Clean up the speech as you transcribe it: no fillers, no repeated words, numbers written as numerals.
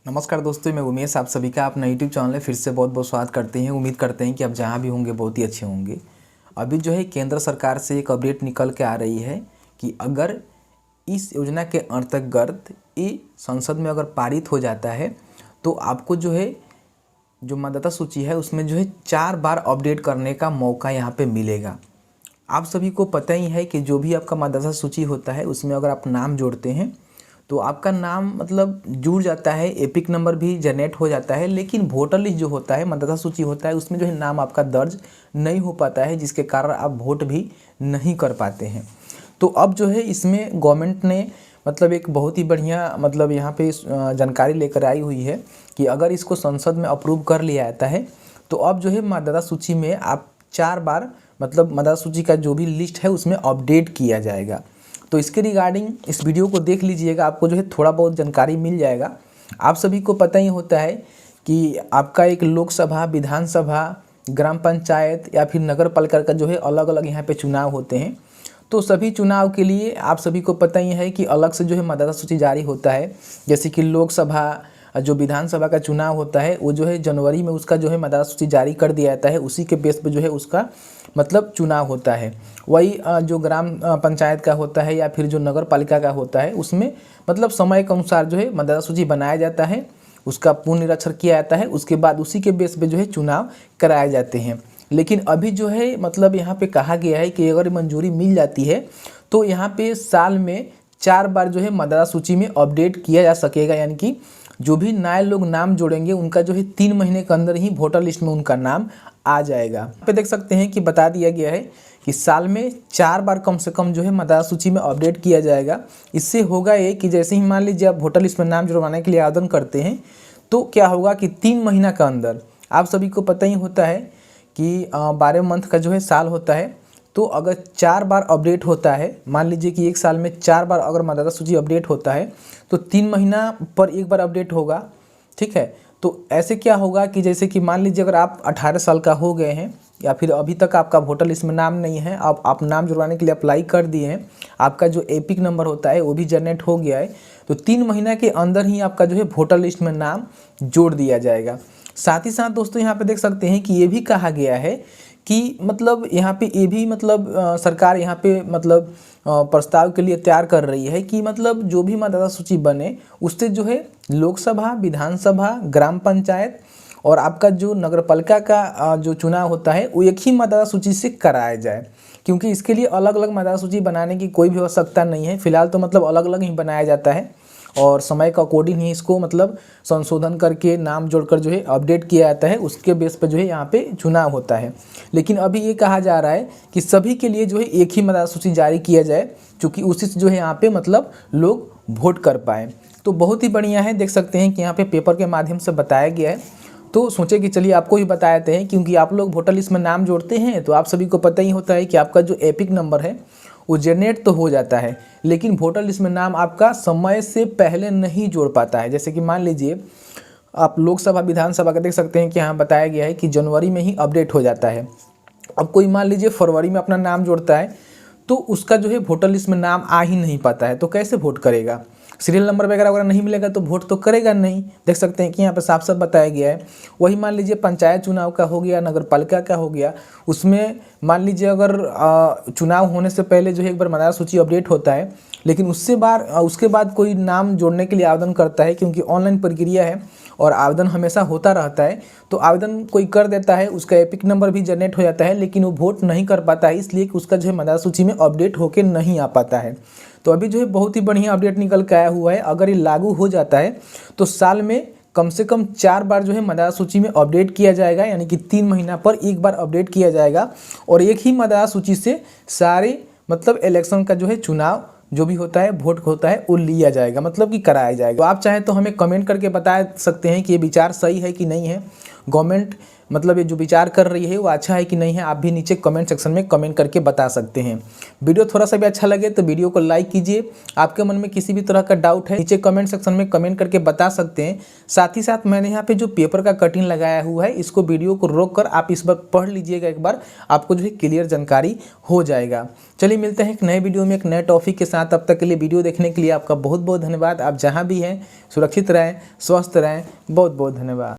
नमस्कार दोस्तों, मैं उमेश आप सभी का अपना यूट्यूब चैनल में फिर से बहुत बहुत स्वागत करते हैं। उम्मीद करते हैं कि आप जहां भी होंगे बहुत ही अच्छे होंगे। अभी जो है केंद्र सरकार से एक अपडेट निकल के आ रही है कि अगर इस योजना के अंतर्गत ये संसद में अगर पारित हो जाता है तो आपको जो है जो मतदाता सूची है उसमें जो है 4 बार अपडेट करने का मौका यहाँ पे मिलेगा। आप सभी को पता ही है कि जो भी आपका मतदाता सूची होता है उसमें अगर आप नाम जोड़ते हैं तो आपका नाम मतलब जुड़ जाता है, एपिक नंबर भी जनरेट हो जाता है, लेकिन वोटर लिस्ट जो होता है, मतदाता सूची होता है, उसमें जो है नाम आपका दर्ज नहीं हो पाता है, जिसके कारण आप वोट भी नहीं कर पाते हैं। तो अब जो है इसमें गवर्नमेंट ने मतलब एक बहुत ही बढ़िया मतलब यहाँ पे जानकारी लेकर आई हुई है कि अगर इसको संसद में अप्रूव कर लिया जाता है तो अब जो है मतदाता सूची में आप 4 बार मतलब मतदाता सूची का जो भी लिस्ट है उसमें अपडेट किया जाएगा। तो इसके रिगार्डिंग इस वीडियो को देख लीजिएगा, आपको जो है थोड़ा बहुत जानकारी मिल जाएगा। आप सभी को पता ही होता है कि आपका एक लोकसभा, विधानसभा, ग्राम पंचायत या फिर नगर पालिका का जो है अलग अलग यहाँ पे चुनाव होते हैं। तो सभी चुनाव के लिए आप सभी को पता ही है कि अलग से जो है मतदाता सूची जारी होता है। जैसे कि लोकसभा, जो विधानसभा का चुनाव होता है वो जो है जनवरी में उसका जो है मतदाता सूची जारी कर दिया जाता है, उसी के बेस पे जो है उसका मतलब चुनाव होता है। वही जो ग्राम पंचायत का होता है या फिर जो नगर पालिका का होता है उसमें मतलब समय के अनुसार जो है मतदाता सूची बनाया जाता है, उसका पुनर्निरीक्षण किया जाता है, उसके बाद उसी के बेस पे जो है चुनाव कराए जाते हैं। लेकिन अभी जो है मतलब यहाँ पे कहा गया है कि अगर मंजूरी मिल जाती है तो यहाँ पे साल में 4 बार जो है मतदाता सूची में अपडेट किया जा सकेगा, यानी कि जो भी नए लोग नाम जोड़ेंगे उनका जो है 3 महीने के अंदर ही वोटर लिस्ट में उनका नाम आ जाएगा। यहाँ पे देख सकते हैं कि बता दिया गया है कि साल में 4 बार कम से कम जो है मतदाता सूची में अपडेट किया जाएगा। इससे होगा ये कि जैसे ही मान लीजिए आप वोटर लिस्ट में नाम जुड़वाने के लिए आवेदन करते हैं तो क्या होगा कि 3 महीना के अंदर, आप सभी को पता ही होता है कि 12 मंथ का जो है साल होता है, तो अगर 4 बार अपडेट होता है, मान लीजिए कि एक साल में 4 बार अगर मतदाता सूची अपडेट होता है तो 3 महीना पर एक बार अपडेट होगा। ठीक है, तो ऐसे क्या होगा कि जैसे कि मान लीजिए अगर आप 18 साल का हो गए हैं या फिर अभी तक आपका वोटर लिस्ट में नाम नहीं है, आप नाम जुड़वाने के लिए अप्लाई कर दिए हैं, आपका जो एपिक नंबर होता है वो भी जनरेट हो गया है, तो 3 महीना के अंदर ही आपका जो है वोटर लिस्ट में नाम जोड़ दिया जाएगा। साथ ही साथ दोस्तों यहाँ पे देख सकते हैं कि ये भी कहा गया है कि मतलब यहाँ पे ये भी मतलब सरकार यहाँ पे मतलब प्रस्ताव के लिए तैयार कर रही है कि मतलब जो भी मतदाता सूची बने उससे जो है लोकसभा, विधानसभा, ग्राम पंचायत और आपका जो नगरपालिका का जो चुनाव होता है वो एक ही मतदाता सूची से कराया जाए, क्योंकि इसके लिए अलग अलग मतदाता सूची बनाने की कोई भी आवश्यकता नहीं है। फिलहाल तो मतलब अलग अलग ही बनाया जाता है और समय का अकॉर्डिंग ही इसको मतलब संशोधन करके नाम जोड़कर जो है अपडेट किया जाता है, उसके बेस पर जो है यहाँ पे चुनाव होता है। लेकिन अभी ये कहा जा रहा है कि सभी के लिए जो है एक ही मतदाता सूची जारी किया जाए, क्योंकि उसी से जो है यहाँ पे मतलब लोग वोट कर पाएँ। तो बहुत ही बढ़िया है, देख सकते हैं कि यहाँ पे पेपर के माध्यम से बताया गया है। तो सोचे कि चलिए आपको ही बता देते हैं, क्योंकि आप लोग वोटर लिस्ट में नाम जोड़ते हैं तो आप सभी को पता ही होता है कि आपका जो एपिक नंबर है वो जनरेट तो हो जाता है, लेकिन वोटर लिस्ट में नाम आपका समय से पहले नहीं जोड़ पाता है। जैसे कि मान लीजिए आप लोकसभा, विधानसभा का देख सकते हैं कि यहाँ बताया गया है कि जनवरी में ही अपडेट हो जाता है। अब कोई मान लीजिए फरवरी में अपना नाम जोड़ता है तो उसका जो है वोटर लिस्ट में नाम आ ही नहीं पाता है, तो कैसे वोट करेगा? सीरियल नंबर वगैरह वगैरह नहीं मिलेगा तो वोट तो करेगा नहीं। देख सकते हैं कि यहाँ पे साफ साफ बताया गया है। वही मान लीजिए पंचायत चुनाव का हो गया, नगर पालिका का हो गया, उसमें मान लीजिए अगर चुनाव होने से पहले जो है एक बार मतदाता सूची अपडेट होता है, लेकिन उसके बाद कोई नाम जोड़ने के लिए आवेदन करता है, क्योंकि ऑनलाइन प्रक्रिया है और आवेदन हमेशा होता रहता है, तो आवेदन कोई कर देता है, उसका एपिक नंबर भी जनरेट हो जाता है, लेकिन वो वोट नहीं कर पाता है, इसलिए कि उसका जो है मतदाता सूची में अपडेट होकर नहीं आ पाता है। तो अभी जो है बहुत ही बढ़िया अपडेट निकल के आया हुआ है। अगर ये लागू हो जाता है तो साल में कम से कम 4 बार जो है मतदाता सूची में अपडेट किया जाएगा, यानी कि 3 महीना पर एक बार अपडेट किया जाएगा और एक ही मतदाता सूची से सारे मतलब इलेक्शन का जो है चुनाव जो भी होता है, वोट होता है, वो लिया जाएगा, मतलब कि कराया जाएगा। तो आप चाहें तो हमें कमेंट करके बता सकते हैं कि ये विचार सही है कि नहीं है। गवर्नमेंट मतलब ये जो विचार कर रही है वो अच्छा है कि नहीं है, आप भी नीचे कमेंट सेक्शन में कमेंट करके बता सकते हैं। वीडियो थोड़ा सा भी अच्छा लगे तो वीडियो को लाइक कीजिए। आपके मन में किसी भी तरह का डाउट है नीचे कमेंट सेक्शन में कमेंट करके बता सकते हैं। साथ ही साथ मैंने यहाँ पे जो पेपर का कटिंग लगाया हुआ है, इसको वीडियो को रोक कर आप इस बार पढ़ लीजिएगा एक बार, आपको जो है क्लियर जानकारी हो जाएगा। चलिए मिलते हैं एक नए वीडियो में एक नए टॉपिक के साथ। तब तक के लिए वीडियो देखने के लिए आपका बहुत बहुत धन्यवाद। आप जहाँ भी हैं सुरक्षित रहें, स्वस्थ रहें। बहुत बहुत धन्यवाद।